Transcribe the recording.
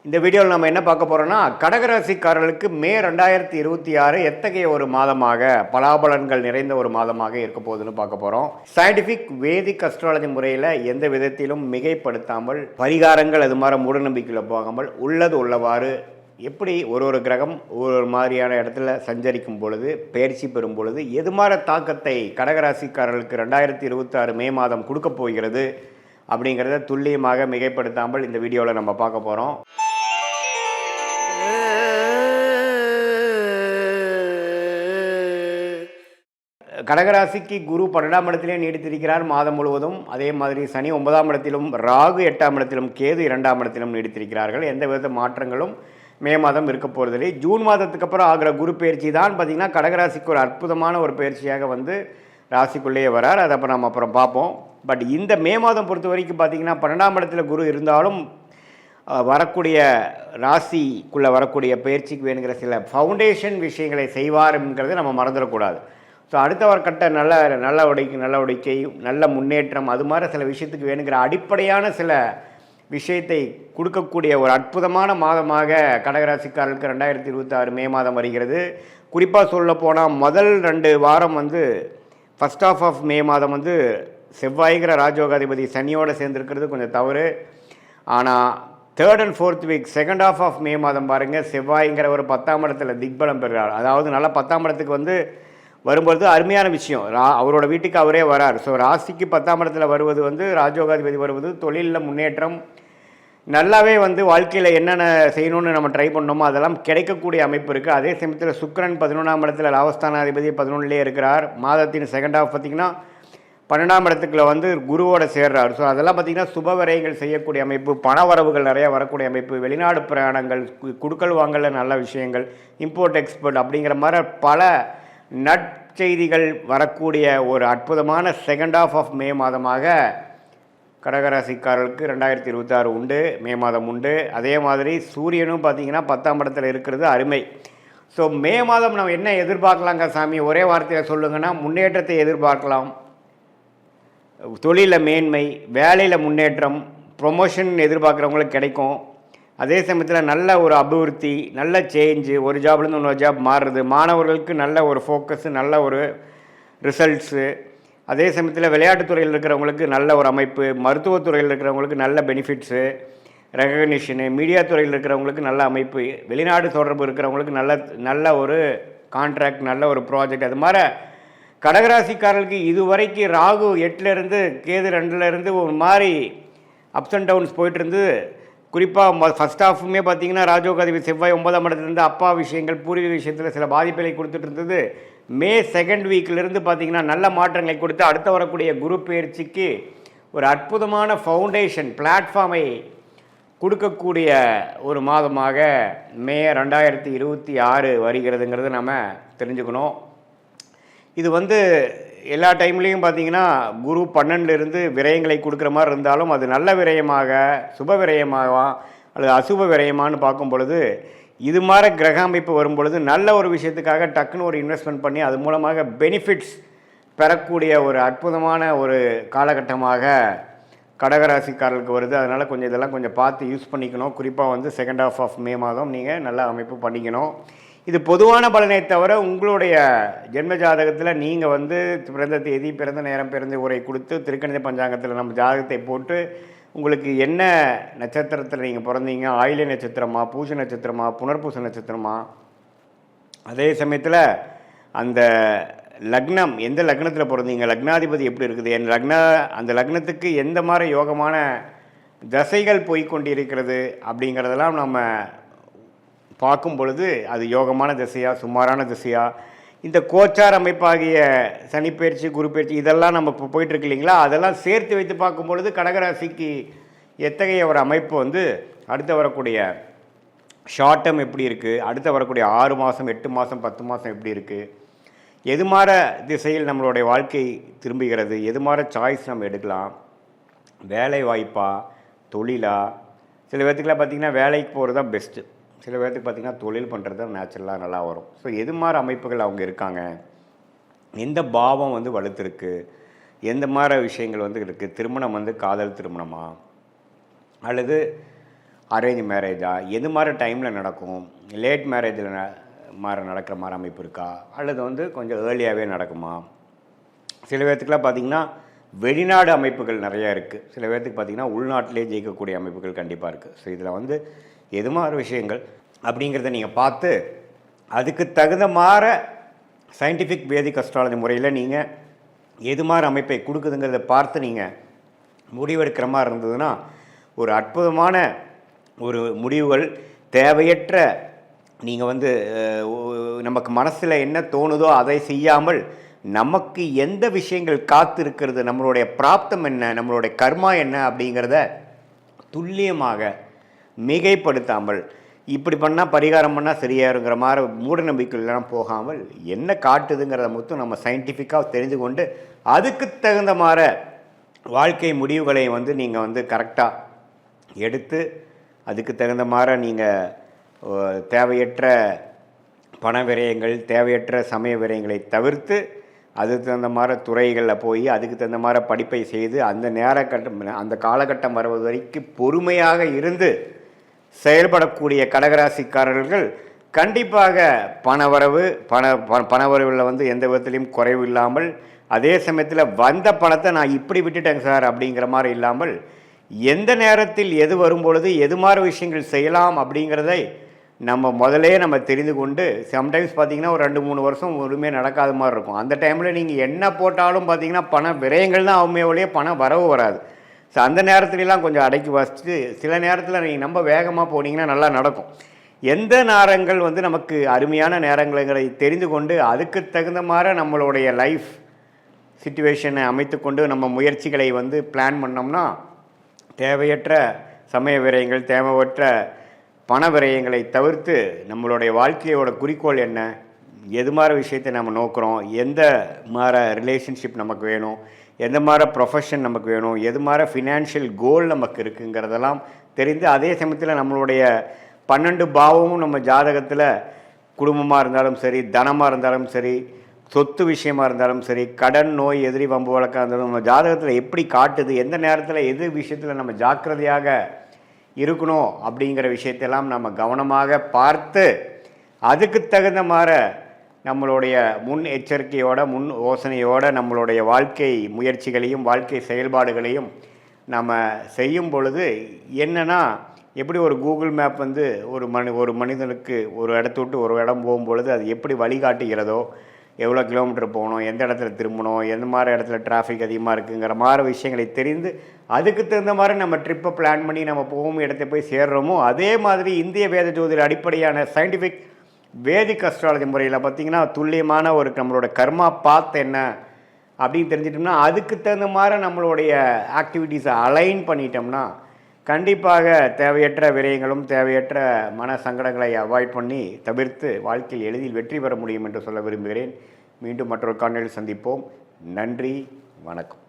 இந்த வீடியோவில் நம்ம என்ன பார்க்க போகிறோம்னா கடகராசிக்காரர்களுக்கு மே 2026 எத்தகைய ஒரு மாதமாக பலாபலன்கள் நிறைந்த ஒரு மாதமாக இருக்க போகுதுன்னு பார்க்க போகிறோம். சயின்டிஃபிக் வேதிக் அஸ்ட்ராலஜி முறையில் எந்த விதத்திலும் மிகைப்படுத்தாமல் பரிகாரங்கள் அது மாதிரி மூடநம்பிக்கையில் போகாமல் உள்ளது உள்ளவாறு எப்படி ஒரு கிரகம் ஒரு மாதிரியான இடத்துல சஞ்சரிக்கும் பொழுது பயிற்சி பெறும் பொழுது எது மாதிரி தாக்கத்தை கடகராசிக்காரர்களுக்கு 2026 மே மாதம் கொடுக்க போகிறது அப்படிங்கிறத துல்லியமாக மிகைப்படுத்தாமல் இந்த வீடியோவில் நம்ம பார்க்க போகிறோம். கடகராசிக்கு குரு 12ஆம் இடத்திலே நீடித்திருக்கிறார் மாதம் முழுவதும். அதே மாதிரி சனி 9ஆம் இடத்திலும், ராகு 8ஆம் இடத்திலும், கேது 2ஆம் இடத்திலும் நீடித்திருக்கிறார்கள். எந்த வித மாற்றங்களும் மே மாதம் இருக்க போகிறதில்லை. ஜூன் மாதத்துக்கு அப்புறம் ஆகிற குரு பயிற்சி தான் பார்த்திங்கன்னா கடகராசிக்கு ஒரு அற்புதமான ஒரு பயிற்சியாக வந்து ராசிக்குள்ளேயே வரார். அதை அப்போ நம்ம அப்புறம் பார்ப்போம். பட் இந்த மே மாதம் பொறுத்த வரைக்கும் பார்த்திங்கன்னா 12ஆம் இடத்துல குரு இருந்தாலும் வரக்கூடிய ராசிக்குள்ளே வரக்கூடிய பயிற்சிக்கு வேணுங்கிற சில ஃபவுண்டேஷன் விஷயங்களை செய்வாருங்கிறத நம்ம மறந்துடக்கூடாது. ஸோ அடுத்த ஒரு கட்ட நடவடிக்கை நல்ல முன்னேற்றம் அது மாதிரி சில விஷயத்துக்கு வேணுங்கிற அடிப்படையான சில விஷயத்தை கொடுக்கக்கூடிய ஒரு அற்புதமான மாதமாக கடகராசிக்காரர்களுக்கு 2026 மே மாதம் வருகிறது. குறிப்பாக சொல்ல போனால் முதல் 2 வாரம் வந்து ஃபஸ்ட் ஆஃப் மே மாதம் வந்து செவ்வாய்ங்கிற ராஜயோகாதிபதி சனியோடு சேர்ந்துருக்கிறது கொஞ்சம் தவறு. ஆனால் 3rd and 4th week second of May மாதம் பாருங்கள், செவ்வாய்ங்கிற ஒரு 10ஆம் இடத்துல திக்பலம் பெறுகிறார். அதாவது நல்லா 10ஆம் இடத்துக்கு வந்து வரும்பொழுது அருமையான விஷயம். அவரோட வீட்டுக்கு அவரே வரார். ஸோ ராசிக்கு 10ஆம் இடத்துல வருவது வந்து ராஜயோகாதிபதி வருவது தொழிலில் முன்னேற்றம் நல்லாவே வந்து வாழ்க்கையில் என்னென்ன செய்யணும்னு நம்ம ட்ரை பண்ணோமோ அதெல்லாம் கிடைக்கக்கூடிய அமைப்பு இருக்குது. அதே சமயத்தில் சுக்கிரன் 11ஆம் இடத்துல லாபஸ்தானாதிபதி 11லே இருக்கிறார். மாதத்தின் செகண்ட் ஆஃப் பார்த்திங்கன்னா 12ஆம் இடத்துக்குள்ள வந்து குருவோட சேர்றார். ஸோ அதெல்லாம் பார்த்திங்கன்னா சுப விரயங்கள் செய்யக்கூடிய அமைப்பு, பண வரவுகள் நிறையா வரக்கூடிய அமைப்பு, வெளிநாடு பிரயாணங்கள், குடுக்கல் வாங்கல நல்ல விஷயங்கள், இம்போர்ட் எக்ஸ்போர்ட் அப்படிங்கிற மாதிரி பல நற்செய்திகள் வரக்கூடிய ஒரு அற்புதமான செகண்ட் ஆஃப் மே மாதமாக கடகராசிக்காரர்களுக்கு 2026 உண்டு, மே மாதம் உண்டு. அதே மாதிரி சூரியனும் பார்த்திங்கன்னா 10ஆம் இடத்துல இருக்கிறது அருமை. ஸோ மே மாதம் நம்ம என்ன எதிர்பார்க்கலாங்க சாமி, ஒரே வார்த்தையில் சொல்லுங்கன்னா முன்னேற்றத்தை எதிர்பார்க்கலாம். தொழிலில் மேன்மை, வேலையில் முன்னேற்றம், ப்ரொமோஷன் எதிர்பார்க்குறவங்களுக்கு கிடைக்கும். அதே சமயத்தில் நல்ல ஒரு அபிவிருத்தி, நல்ல சேஞ்சு, ஒரு ஜாப்லேருந்து இன்னொரு ஜாப் மாறுறது, மாணவர்களுக்கு நல்ல ஒரு ஃபோக்கஸு, நல்ல ஒரு ரிசல்ட்ஸு. அதே சமயத்தில் விளையாட்டுத்துறையில் இருக்கிறவங்களுக்கு நல்ல ஒரு அமைப்பு, மருத்துவத்துறையில் இருக்கிறவங்களுக்கு நல்ல பெனிஃபிட்ஸு, ரெகக்னிஷனு, மீடியா துறையில் இருக்கிறவங்களுக்கு நல்ல அமைப்பு, வெளிநாடு தொடர்பு இருக்கிறவங்களுக்கு நல்ல ஒரு கான்ட்ராக்ட், நல்ல ஒரு ப்ராஜெக்ட். அது மாதிரி கடகராசிக்காரர்களுக்கு இதுவரைக்கும் ராகு 8லேருந்து கேது 2லேருந்து ஒரு மாதிரி அப்ஸ் அண்ட் டவுன்ஸ் போயிட்டுருந்து. குறிப்பாக ஃபஸ்ட் ஆஃபுமே பார்த்திங்கன்னா ராஜயோகாதிபதி செவ்வாய் 9ஆம் இடத்துலேருந்து அப்பா விஷயங்கள் பூர்வீக விஷயத்தில் சில பாதிப்புகளை கொடுத்துட்டு இருந்தது. மே 2nd வீக்கிலிருந்து பார்த்திங்கன்னா நல்ல மாற்றங்களை கொடுத்து அடுத்த வரக்கூடிய குரு பயிற்சிக்கு ஒரு அற்புதமான ஃபவுண்டேஷன் பிளாட்ஃபார்மை கொடுக்கக்கூடிய ஒரு மாதமாக மே 2026 வருகிறதுங்கிறது நம்ம தெரிஞ்சுக்கணும். இது வந்து எல்லா டைம்லேயும் பார்த்திங்கன்னா குரு 12லேருந்து விரயங்களை கொடுக்குற மாதிரி இருந்தாலும் அது நல்ல விரயமாக, சுப விரயமாக அல்லது அசுப விரயமானு பார்க்கும் பொழுது இது மாதிரி கிரக அமைப்பு வரும் பொழுது நல்ல ஒரு விஷயத்துக்காக டக்குன்னு ஒரு இன்வெஸ்ட்மெண்ட் பண்ணி அது மூலமாக பெனிஃபிட்ஸ் பெறக்கூடிய ஒரு அற்புதமான ஒரு காலகட்டமாக கடகராசிக்காரர்களுக்கு வருது. அதனால் கொஞ்சம் இதெல்லாம் கொஞ்சம் பார்த்து யூஸ் பண்ணிக்கணும். குறிப்பாக வந்து செகண்ட் ஆஃப் மே மாதம் நீங்கள் நல்ல அமைப்பு பண்ணிக்கணும். இது பொதுவான பலனை தவிர உங்களுடைய ஜென்ம ஜாதகத்தில் நீங்கள் வந்து பிறந்த தேதி, பிறந்த நேரம், பிறந்த உரை கொடுத்து திருக்கணித பஞ்சாங்கத்தில் நம்ம ஜாதகத்தை போட்டு உங்களுக்கு என்ன நட்சத்திரத்தில் நீங்கள் பிறந்தீங்க, ஆயில்ய நட்சத்திரமா, பூச நட்சத்திரமா, புனர்பூச நட்சத்திரமா, அதே சமயத்தில் அந்த லக்னம் எந்த லக்னத்தில் பிறந்தீங்க, லக்னாதிபதி எப்படி இருக்குது, அந்த லக்னத்துக்கு எந்த மாதிரி யோகமான தசைகள் போய்கொண்டிருக்கிறது அப்படிங்கிறதெல்லாம் நம்ம பார்க்கும் பொழுது அது யோகமான திசையா, சுமாரான திசையா, இந்த கோச்சார் அமைப்பாகிய சனிப்பயிற்சி, குரு பயிற்சி இதெல்லாம் நம்ம இப்போ போயிட்டுருக்கு இல்லைங்களா, அதெல்லாம் சேர்த்து வைத்து பார்க்கும் பொழுது கடகராசிக்கு எத்தகைய ஒரு அமைப்பு வந்து அடுத்து வரக்கூடிய ஷார்ட் டேர்ம் எப்படி இருக்குது, அடுத்து வரக்கூடிய 6 மாதம், 8 மாதம், 10 மாதம் எப்படி இருக்குது, எது மாதிரி திசையில் நம்மளுடைய வாழ்க்கை திரும்புகிறது, எது மாதிரி சாய்ஸ் நம்ம எடுக்கலாம், வேலை வாய்ப்பா, தொழிலா, சில பேர்த்துக்கெலாம் பார்த்திங்கன்னா வேலைக்கு போகிறது தான் பெஸ்ட்டு, சில பேர்த்துக்கு பார்த்திங்கன்னா தொழில் பண்ணுறது தான் நேச்சுரலாக நல்லா வரும். ஸோ எது மாதிரி அமைப்புகள் அவங்க இருக்காங்க, எந்த பாவம் வந்து வலுத்திருக்கு, எந்த மாதிரி விஷயங்கள் வந்து இருக்குது, திருமணம் வந்து காதல் திருமணமா அல்லது அரேஞ்ச் மேரேஜா, எது மாதிரி டைமில் நடக்கும், லேட் மேரேஜில் நடக்கிற மாதிரி அமைப்பு இருக்கா, அல்லது வந்து கொஞ்சம் ஏர்லியாகவே நடக்குமா? சில பேர்த்துக்குலாம் பார்த்திங்கன்னா வெளிநாடு அமைப்புகள் நிறையா இருக்குது. சில பேர்த்துக்கு பார்த்திங்கன்னா உள்நாட்டிலே ஜெயிக்கக்கூடிய அமைப்புகள் கண்டிப்பாக இருக்குது. ஸோ இதில் வந்து எது மாதிரி விஷயங்கள் அப்படிங்கிறத நீங்கள் பார்த்து அதுக்கு தகுந்த மாதிரி சயின்டிஃபிக் வேதிக் அஸ்ட்ராலஜி முறையில் நீங்கள் எது மாதிரி அமைப்பை கொடுக்குதுங்கிறத பார்த்து நீங்கள் முடிவெடுக்கிற மாதிரி இருந்ததுன்னா ஒரு அற்புதமான ஒரு முடிவுகள், தேவையற்ற நீங்கள் வந்து நமக்கு மனசில் என்ன தோணுதோ அதை செய்யாமல் நமக்கு எந்த விஷயங்கள் காத்து இருக்கிறது, நம்மளுடைய பிராப்தம் என்ன, நம்மளுடைய கர்மா என்ன அப்படிங்கிறத துல்லியமாக மிகைப்படுத்தாமல் இப்படி பண்ணால் பரிகாரம் பண்ணால் சரியாருங்கிற மாதிரி மூட நம்பிக்கைலாம் போகாமல் என்ன காட்டுதுங்கிறத மட்டும் நம்ம சயின்டிஃபிக்காக தெரிஞ்சு கொண்டு அதுக்கு தகுந்த மாதிரி வாழ்க்கை முடிவுகளை வந்து நீங்கள் வந்து கரெக்டாக எடுத்து அதுக்கு தகுந்த மாதிரி நீங்கள் தேவையற்ற பண விரயங்கள், தேவையற்ற சமய விரயங்களை தவிர்த்து அதுக்கு தகுந்த மாதிரி துறைகளில் போய் அதுக்கு தகுந்த மாதிரி படிப்பை செய்து அந்த காலகட்டம் வருவது வரைக்கும் பொறுமையாக இருந்து செயல்படக்கூடிய கடகராசிக்காரர்கள் கண்டிப்பாக பணவரவில் வந்து எந்த விதத்துலேயும் குறைவு இல்லாமல், அதே சமயத்தில் வந்த பணத்தை நான் இப்படி விட்டுட்டேங்க சார் அப்படிங்கிற மாதிரி இல்லாமல் எந்த நேரத்தில் எது வரும்பொழுது எது மாதிரி விஷயங்கள் செய்யலாம் அப்படிங்கிறதை நம்ம தெரிந்து கொண்டு சம்டைம்ஸ் பார்த்திங்கன்னா ஒரு 2-3 வருஷம் ஒருமே நடக்காத மாதிரி இருக்கும். அந்த டைமில் நீங்கள் என்ன போட்டாலும் பார்த்திங்கன்னா பண விரயங்கள் தான் ஆகுமே ஒழிய பண வரவு வராது. ஸோ அந்த நேரத்துலலாம் கொஞ்சம் அடக்கி வச்சுட்டு சில நேரத்தில் நீங்கள் ரொம்ப வேகமாக போனீங்கன்னா நல்லா நடக்கும். எந்த நேரங்கள் வந்து நமக்கு அருமையான நேரங்களை தெரிந்து கொண்டு அதுக்கு தகுந்த மாதிரி நம்மளுடைய லைஃப் சிச்சுவேஷனை அமைத்து கொண்டு நம்ம முயற்சிகளை வந்து பிளான் பண்ணோம்னா தேவையற்ற சமய விரயங்கள், தேவையற்ற பண விரயங்களை தவிர்த்து நம்மளுடைய வாழ்க்கையோட குறிக்கோள் என்ன, எது மாதிரி விஷயத்தை நம்ம நோக்கிறோம், எந்த மாதிரி ரிலேஷன்ஷிப் நமக்கு வேணும், எந்த மாதிரி ப்ரொஃபஷன் நமக்கு வேணும், எது மாதிரி ஃபினான்ஷியல் கோல் நமக்கு இருக்குங்கிறதெல்லாம் தெரிந்து அதே சமயத்தில் நம்மளுடைய 12 பாவமும் நம்ம ஜாதகத்தில் குடும்பமாக இருந்தாலும் சரி, தனமாக இருந்தாலும் சரி, சொத்து விஷயமாக இருந்தாலும் சரி, கடன், நோய், எதிரி, வம்பு வழக்காக இருந்தாலும் நம்ம ஜாதகத்தில் எப்படி காட்டுது, எந்த நேரத்தில் எது விஷயத்தில் நம்ம ஜாக்கிரதையாக இருக்கணும் அப்படிங்கிற விஷயத்தெல்லாம் நம்ம கவனமாக பார்த்து அதுக்கு தகுந்த மாதிரி நம்மளுடைய முன் எச்சரிக்கையோட முன் யோசனையோடு நம்மளுடைய வாழ்க்கை முயற்சிகளையும் வாழ்க்கை செயல்பாடுகளையும் நம்ம செய்யும் பொழுது என்னென்னா எப்படி ஒரு கூகுள் மேப் வந்து ஒரு மனிதனுக்கு ஒரு இடத்த விட்டு ஒரு இடம் போகும்பொழுது அது எப்படி வழிகாட்டுகிறதோ, எவ்வளோ கிலோமீட்டர் போகணும், எந்த இடத்துல திரும்பணும், எந்த மாதிரி இடத்துல டிராஃபிக் அதிகமாக இருக்குங்கிற மாதிரி விஷயங்களை தெரிந்து அதுக்கு தகுந்த மாதிரி நம்ம ட்ரிப்பை பிளான் பண்ணி நம்ம போகும் இடத்த போய் சேர்றோமோ அதே மாதிரி இந்திய வேத ஜோதிட அடிப்படையான சயின்டிஃபிக் வேதிக் அஸ்ட்ராலஜி முறையில் பார்த்திங்கன்னா துல்லியமான ஒரு நம்மளோட கர்மா பாத் என்ன அப்படின்னு தெரிஞ்சிட்டோம்னா அதுக்கு தகுந்த மாதிரி நம்மளுடைய ஆக்டிவிட்டீஸை அலைன் பண்ணிட்டோம்னா கண்டிப்பாக தேவையற்ற விரயங்களும் தேவையற்ற மன சங்கடங்களை அவாய்ட் பண்ணி தவிர்த்து வாழ்க்கையில் எளிதில் வெற்றி பெற முடியும் என்று சொல்ல விரும்புகிறேன். மீண்டும் மற்றொரு காணொளியில் சந்திப்போம். நன்றி, வணக்கம்.